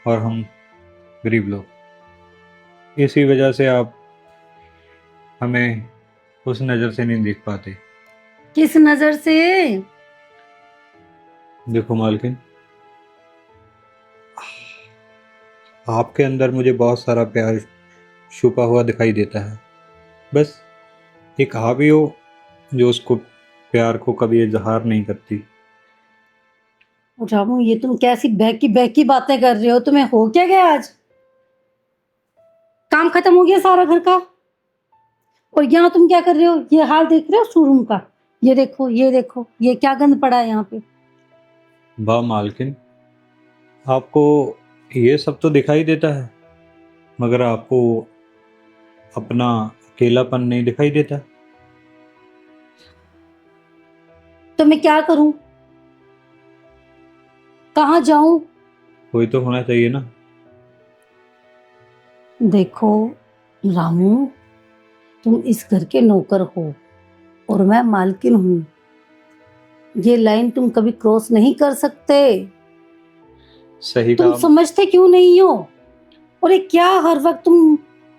A: और हम गरीब लोग, इसी वजह से आप हमें उस नज़र से नहीं देख पाते।
B: किस नजर से?
A: देखो मालकिन, आपके अंदर मुझे बहुत सारा प्यार छुपा हुआ दिखाई देता है। बस एक आप ही हो जो उसको प्यार को कभी इजहार नहीं करती।
B: रामू, ये तुम कैसी बहकी बहकी बातें कर रहे हो? तुम्हें हो क्या गया आज? काम खत्म हो गया सारा घर का, और यहाँ तुम क्या कर रहे हो? ये हाल देख रहे हो शोरूम का? ये देखो, ये देखो, ये क्या गंद पड़ा है यहाँ पे।
A: वाह मालकिन, आपको ये सब तो दिखाई देता है, मगर आपको अपना अकेलापन नहीं दिखाई देता।
B: तो मैं क्या करूं? कहाँ जाऊं?
A: कोई तो होना चाहिए ना।
B: देखो रामू, तुम इस घर के नौकर हो और मैं मालकिन हूँ। ये लाइन तुम कभी क्रॉस नहीं कर सकते।
A: सही
B: तुम
A: कहा।
B: समझते क्यों नहीं हो? और ये क्या हर वक्त तुम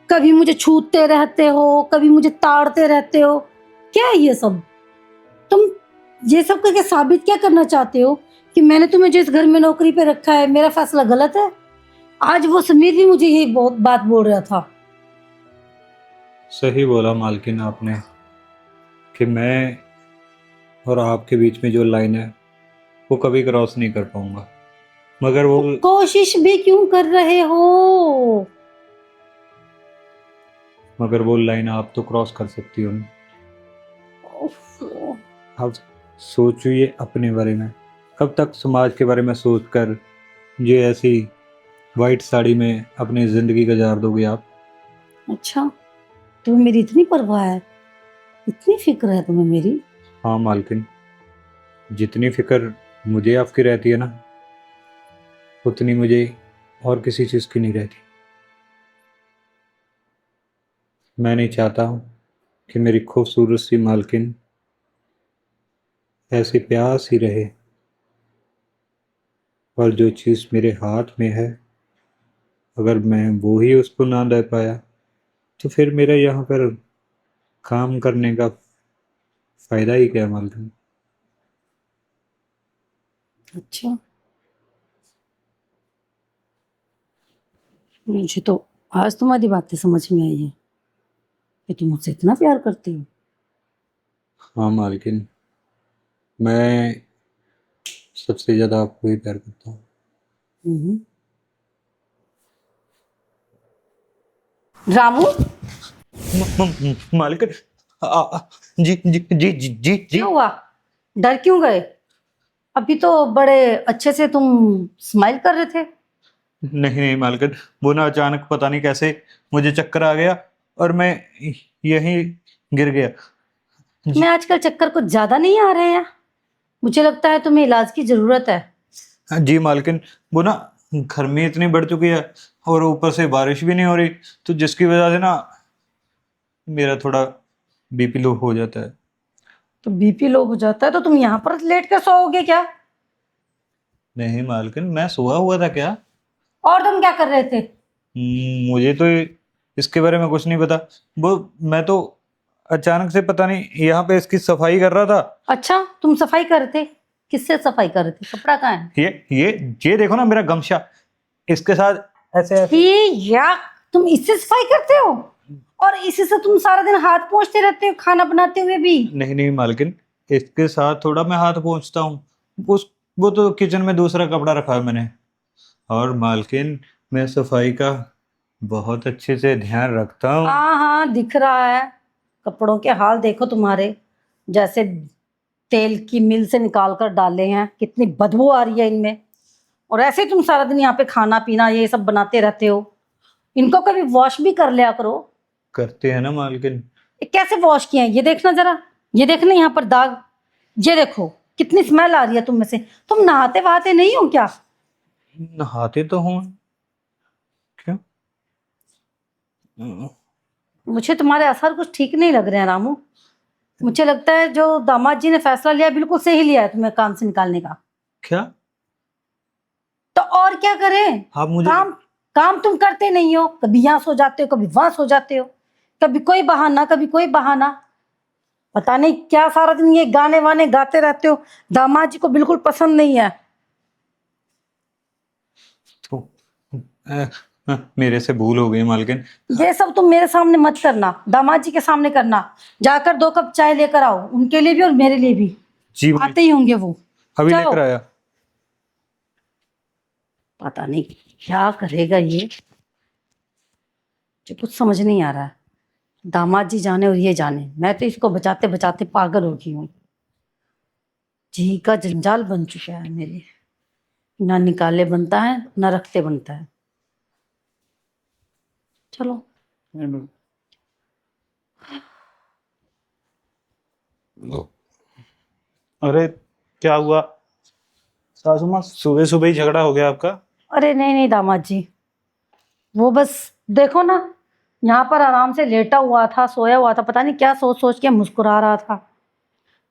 B: कभी मुझे छूते रहते हो, कभी मुझे ताड़ते रहते हो? क्या है ये सब? तुम ये सब करके साबित क्या करना चाहते हो कि मैंने तुम्हें जो इस घर में नौकरी पे रखा है, मेरा फैसला गलत है? आज वो समीर भी मुझे यही बहुत बात बोल रहा था।
A: सही बोला मालकिन आपने कि मैं और आपके बीच में जो लाइन है वो कभी क्रॉस नहीं कर पाऊंगा, मगर वो
B: तो कोशिश भी क्यों कर रहे हो?
A: मगर वो लाइन आप तो क्रॉस कर सकती हो ना।
B: उफ,
A: आप सोचिए अपने बारे में, कब तक समाज के बारे में सोचकर ये ऐसी वाइट साड़ी में अपनी ज़िंदगी गुजार दोगे आप।
B: अच्छा, तुम्हें मेरी इतनी परवाह है? इतनी फिक्र है तुम्हें मेरी?
A: हाँ मालकिन, जितनी फिक्र मुझे आपकी रहती है ना, उतनी मुझे और किसी चीज़ की नहीं रहती। मैं नहीं चाहता हूँ कि मेरी खूबसूरत सी मालकिन ऐसी प्यास ही रहे, और जो चीज़ मेरे हाथ में है, अगर मैं वो ही उसको ना दे पाया तो फिर मेरा यहाँ पर काम करने का फ़ायदा ही क्या है मालकिन।
B: अच्छा, मुझे तो आज तुम्हारी बातें समझ में आई है कि तुम मुझसे इतना प्यार करती हो।
A: हाँ मालकिन, मैं सबसे ज़्यादा आपको ही प्यार करता हूँ।
B: हम्म। रामू,
A: मालकिन, जी जी जी जी जी जी।
B: क्या हुआ? डर क्यों गए? अभी तो बड़े अच्छे से तुम स्माइल कर रहे थे।
A: नहीं नहीं मालकिन, वो ना अचानक पता नहीं कैसे मुझे चक्कर आ गया और मैं यहीं गिर गया।
B: तुम्हें आजकल चक्कर कुछ ज्यादा नहीं आ रहे हैं? मुझे लगता है तुम्हें इलाज की जरूरत है।
A: जी मालकिन, वो ना गर्मी इतनी बढ़ चुकी है और ऊपर से बारिश भी नहीं हो रही, तो जिसकी वजह से ना मेरा थोड़ा बीपी लो हो जाता है।
B: तो बीपी लो हो जाता है तो तुम यहाँ पर लेट कर सोओगे क्या?
A: नहीं मालकिन, मैं सोया हुआ था क्या?
B: और तुम क्या कर रहे थे?
A: मुझे तो इसके बारे में कुछ नहीं पता। वो मैं तो अचानक से पता नहीं यहाँ पे इसकी सफाई कर रहा था।
B: अच्छा, तुम सफाई कर रहे थे? किससे सफाई कर रहे थे? कपड़ा कहाँ है?
A: ये देखो ना मेरा गमछा, इसके साथ ऐसे ऐसे।
B: ये या तुम इससे सफाई करते हो और इसी से तुम सारा दिन हाथ पोंछते रहते हो खाना बनाते हुए भी?
A: नहीं नहीं मालकिन, इसके साथ थोड़ा मैं हाथ पोंछता हूँ। उस वो तो किचन में दूसरा कपड़ा रखा है मैंने। और मालकिन, मैं सफाई का बहुत अच्छे से ध्यान रखता हूँ।
B: हाँ हाँ, दिख रहा है। कपड़ों के हाल देखो तुम्हारे, जैसे तेल की मिल से निकाल कर डाले हैं। कितनी बदबू आ रही है इनमें। और ऐसे ही तुम सारा दिन यहाँ पे खाना पीना ये सब बनाते रहते हो। इनको कभी वॉश भी कर लिया करो।
A: करते हैं ना मालकिन।
B: ये कैसे वॉश किए हैं ये देखना जरा। ये देखना यहाँ पर दाग। ये देखो कितनी स्मेल आ रही है तुम में से। तुम नहाते वहाते नहीं हो क्या?
A: नहाते तो हूँ। क्यों?
B: मुझे तुम्हारे असर कुछ ठीक नहीं लग रहे हैं रामू। मुझे लगता है जो दामाद जी ने फैसला लिया बिल्कुल सही लिया है तुम्हें काम से निकालने का।
A: क्या?
B: तो और क्या करें?
A: आप मुझे
B: काम काम तुम करते नहीं हो। कभी यहाँ सो जाते हो, कभी वहां सो जाते हो। कभी कोई बहाना, कभी कोई बहाना। पता नहीं क्या सारा दिन ये गाने वाने गाते रहते हो। दामाद जी को बिल्कुल पसंद नहीं है।
A: तो मेरे से भूल हो गई मालकिन।
B: ये सब तुम मेरे सामने मत करना, दामाद जी के सामने करना। जाकर 2 कप चाय लेकर आओ, उनके लिए भी और मेरे लिए भी।
A: जी
B: आते ही होंगे वो।
A: अभी
B: जाओ।
A: लेकर आया।
B: पता नहीं क्या करेगा ये। मुझे कुछ समझ नहीं आ रहा है। दामाद जी जाने और ये जाने, मैं तो इसको बचाते बचाते पागल हो गई हूँ। जी का जंजाल बन चुका है मेरे। ना निकाले बनता है ना रखते बनता है। चलो।
C: अरे क्या हुआ सासू माँ, सुबह सुबह ही झगड़ा हो गया आपका?
B: अरे नहीं नहीं दामाद जी, वो बस देखो ना, यहाँ पर आराम से लेटा हुआ था, सोया हुआ था, पता नहीं क्या सोच सोच के मुस्कुरा रहा था।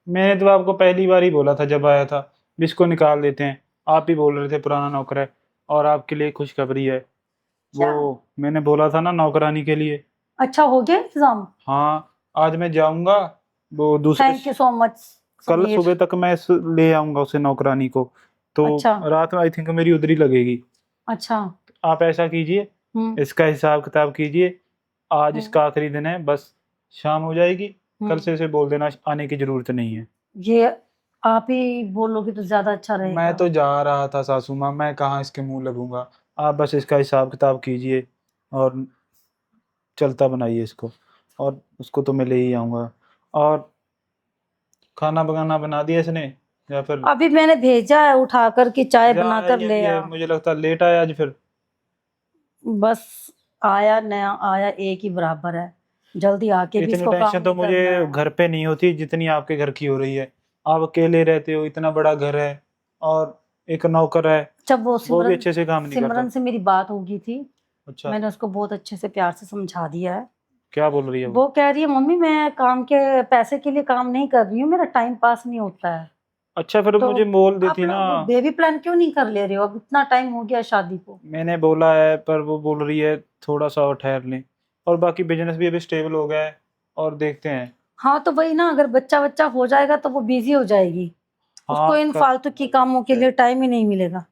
C: मैंने तो आपको पहली बार ही बोला था जब आया था, भी इसको निकाल देते हैं। आप ही बोल रहे थे पुराना नौकर है। और आपके लिए खुशखबरी है,
B: क्या?
C: वो मैंने बोला था ना नौकरानी के लिए।
B: अच्छा, हो गया इंतजाम?
C: हाँ, आज मैं जाऊंगा वो दूसरे।
B: थैंक यू सो मच
C: कल
B: समीर।
C: सुबह तक मैं ले आऊंगा उसे नौकरानी को। तो
B: अच्छा।
C: रात में आई थिंक मेरी उधरी लगेगी।
B: अच्छा।
C: आप ऐसा कीजिए,
B: हम्म।
C: इसका हिसाब किताब कीजिए। आज
B: हम्म।
C: इसका आखिरी दिन है, बस शाम हो जाएगी। कल
B: हम्म।
C: से इसे बोल देना आने की जरूरत नहीं है।
B: ये आप ही बोलोगे तो ज्यादा अच्छा
C: मैं
B: रहेगा।
C: तो जा रहा था सासू माँ, मैं कहाँ इसके मुंह लगूंगा। आप बस इसका हिसाब किताब कीजिए और चलता बनाइए इसको। और उसको तो मैं ले ही आऊंगा। और खाना बगाना बना दिया इसने, या फिर
B: अभी मैंने भेजा है उठा कर के चाय
C: जा
B: बनाकर ले
C: ये
B: आ।
C: मुझे लगता है लेट आया आज फिर।
B: बस आया नया आया एक ही बराबर है। जल्दी आके भी
C: इतनी
B: इसको काम
C: टेंशन तो
B: नहीं करना
C: मुझे
B: है।
C: घर पे नहीं होती जितनी आपके घर की हो रही है। आप अकेले रहते हो, इतना बड़ा घर है, और एक नौकर है,
B: जब वो
C: वो भी
B: सिमरन
C: अच्छे से काम नहीं करता।
B: सिमरन से मेरी बात हो गई थी,
C: अच्छा,
B: मैंने उसको बहुत अच्छे से प्यार से समझा दिया है।
C: क्या बोल रही है वो?
B: वो कह रही है मम्मी मैं काम के पैसे के लिए काम नहीं कर रही हूँ, मेरा टाइम पास नहीं होता है।
C: अच्छा, फिर
B: तो
C: मुझे बोल
B: आप
C: देती ना।
B: लोग बेबी प्लान क्यों नहीं कर ले रहे हो? अब इतना टाइम हो गया शादी को।
C: मैंने बोला है, पर वो बोल रही है थोड़ा सा और ठहर लें, और बाकी बिजनेस भी अभी स्टेबल हो गया है, और देखते हैं।
B: हाँ तो वही ना, अगर बच्चा बच्चा हो जाएगा तो वो बिजी हो जाएगी, उसको
C: हाँ
B: इन फालतू की कामों के लिए टाइम ही नहीं मिलेगा।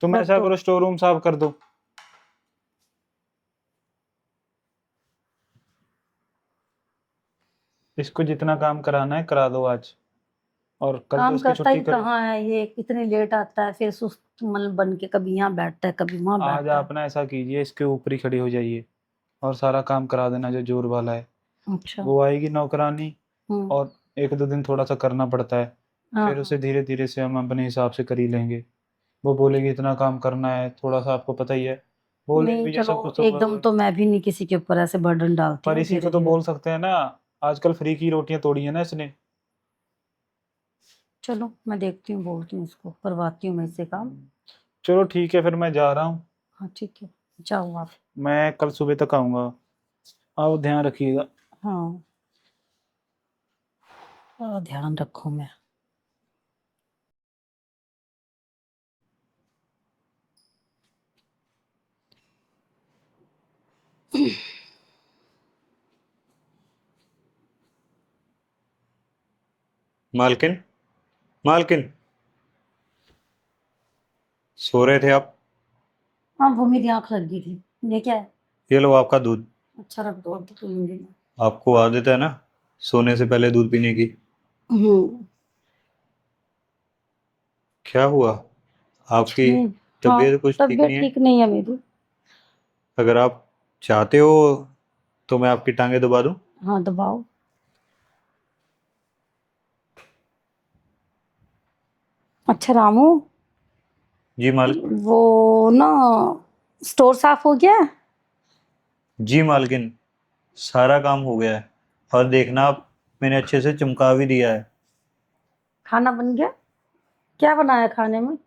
C: तुम
B: फिर
C: ऐसा
B: तो
C: करो, स्टोर रूम साफ कर दो। इसको जितना काम कराना है करा दो आज, और कल तो
B: काम
C: इसकी
B: करता
C: छुट्टी
B: ही
C: करो।
B: कहाँ है, ये इतने लेट आता है, फिर सुस्त मन बन के कभी यहाँ बैठता है कभी वहां
C: आज
B: बैठता
C: आप ना ऐसा कीजिए, इसके ऊपर ही खड़ी हो जाइए और सारा काम करा देना जो जोर वाला है।
B: है। अच्छा।
C: वो आएगी नौकरानी,
B: हम्म।
C: और एक दो दिन थोड़ा सा करना पड़ता है,
B: हाँ
C: फिर उसे
B: हाँ।
C: धीरे धीरे से हम अपने हिसाब से कर ही लेंगे। वो बोलेगी इतना काम करना है, थोड़ा सा आपको पता ही है, बोलेगी
B: नहीं
C: भी
B: चलो,
C: जैसा कुछ तो
B: एकदम तो मैं भी नहीं किसी के ऊपर ऐसे बर्डन डालती
C: पर
B: हूँ,
C: इसी को
B: धीरे
C: तो
B: धीरे।
C: बोल सकते हैं ना। आजकल फ्री की रोटियां तोड़ी है ना इसने।
B: चलो मैं देखती हूँ, बोलती हूँ उसको, करवाती हूँ मैं इससे काम।
C: चलो ठीक है, फिर मैं जा रहा हूँ।
B: हाँ ठीक है, जाओ आप।
C: मैं कल सुबह तक आऊँगा, आप ध्यान रखिएगा।
B: हाँ ध्यान रखूँ मैं।
A: मालकिन, मालकिन, सो रहे थे आप?
B: हाँ वो मेरी आँख लग गई थी। ये क्या है?
A: ये लो आपका दूध।
B: अच्छा रख दो, अब तो पीऊंगी मैं।
A: आपको आदत है ना सोने से पहले दूध पीने की।
B: हम्म।
A: क्या हुआ?
B: कुछ
A: आपकी
B: नहीं। हाँ
A: तबीयत कुछ ठीक
B: तबीयत
A: नहीं है?
B: ठीक नहीं है मेरी।
A: अगर आप चाहते हो तो मैं आपकी टांगें दबा दूं।
B: हाँ दबाओ। अच्छा रामू,
A: जी मालिक।
B: वो ना स्टोर साफ हो गया है?
A: जी मालकिन, सारा काम हो गया है, और देखना आप, मैंने अच्छे से चमका भी दिया है।
B: खाना बन गया? क्या बनाया खाने में?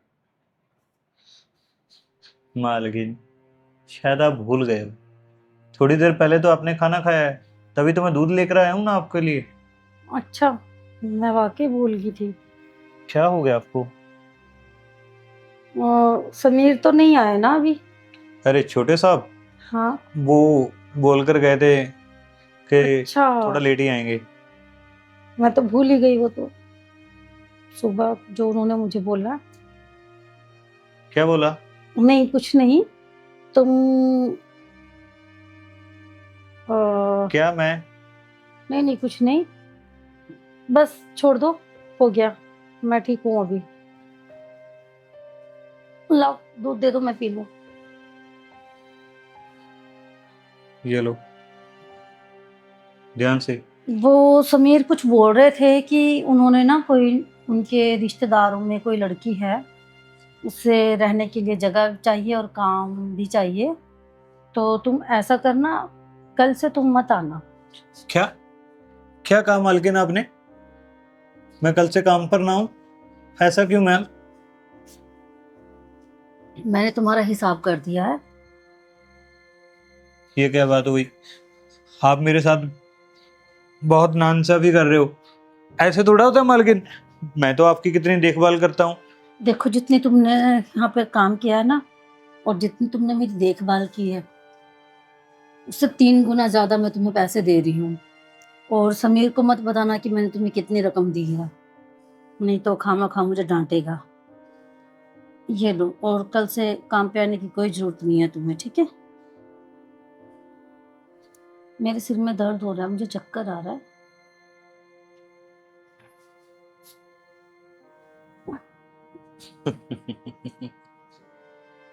A: मालकिन, शायद आप भूल गए हो, थोड़ी देर पहले तो आपने खाना खाया है, तभी तो मैं दूध लेकर आया हूँ ना आपके लिए।
B: अच्छा, मैं वाकई भूल गई थी।
A: क्या हो गया आपको?
B: समीर तो नहीं आए ना अभी?
A: अरे छोटे साहब,
B: हाँ।
A: वो बोल कर गए थे कि
B: अच्छा,
A: थोड़ा लेट ही आएंगे।
B: मैं तो भूल ही गई, वो तो सुबह जो उन्होंने मुझे बोला।
A: क्या बोला?
B: नहीं कुछ नहीं। तुम
A: क्या मैं?
B: नहीं नहीं कुछ नहीं, बस छोड़ दो, हो गया, मैं ठीक हूँ अभी। लाओ दूध दे दो, मैं पी लूँ।
A: ये लो, ध्यान से।
B: वो समीर कुछ बोल रहे थे कि उन्होंने ना कोई, उनके रिश्तेदारों में कोई लड़की है, उससे रहने के लिए जगह चाहिए और काम भी चाहिए। तो तुम ऐसा करना, कल से तुम मत आना।
A: क्या? क्या कहा मालकिन आपने? मैं कल से काम पर ना हूं? ऐसा क्यों मैम?
B: मैंने तुम्हारा हिसाब कर दिया है।
A: ये क्या बात हुई? आप मेरे साथ बहुत नाइंसाफी कर रहे हो। ऐसे थोड़ा होता है मालकिन, मैं तो आपकी कितनी देखभाल करता हूँ।
B: देखो जितनी तुमने यहाँ पे काम किया है ना, और जितनी तुमने मेरी देखभाल की है, उससे 3 गुना ज्यादा मैं तुम्हें पैसे दे रही हूँ। और समीर को मत बताना कि मैंने तुम्हें कितनी रकम दी है, नहीं तो खामा खा मुझे डांटेगा। ये लो, और कल से काम पे आने की कोई जरूरत नहीं है तुम्हें, ठीक है? मेरे सिर में दर्द हो रहा है, मुझे चक्कर आ रहा है।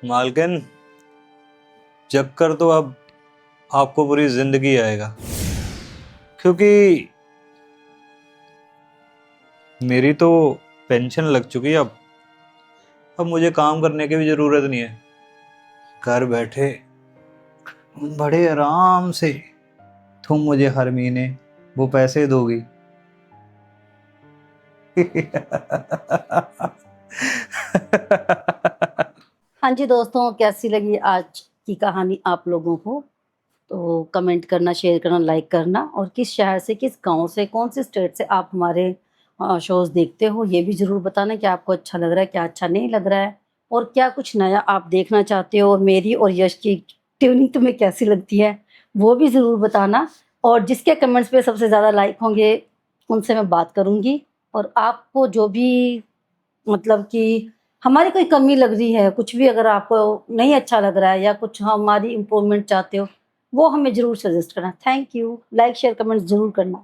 A: मालकिन, चक्कर तो अब आपको पूरी जिंदगी आएगा, क्योंकि मेरी तो पेंशन लग चुकी है। अब मुझे काम करने की भी जरूरत नहीं है। घर बैठे बड़े आराम से तुम मुझे हर महीने वो पैसे दोगी।
B: हाँ जी दोस्तों, कैसी लगी आज की कहानी आप लोगों को? तो कमेंट करना, शेयर करना, लाइक करना, और किस शहर से, किस गांव से, कौन से स्टेट से आप हमारे शोज़ देखते हो ये भी ज़रूर बताना कि आपको अच्छा लग रहा है, क्या अच्छा नहीं लग रहा है, और क्या कुछ नया आप देखना चाहते हो, और मेरी और यश की ट्यूनिंग तुम्हें कैसी लगती है वो भी ज़रूर बताना। और जिसके कमेंट्स पे सबसे ज़्यादा लाइक होंगे उनसे मैं बात करूँगी। और आपको जो भी मतलब कि हमारी कोई कमी लग रही है, कुछ भी अगर आपको नहीं अच्छा लग रहा है या कुछ हमारी इम्प्रूवमेंट चाहते हो, वो हमें ज़रूर सजेस्ट करना। Thank you. Like share comment ज़रूर करना।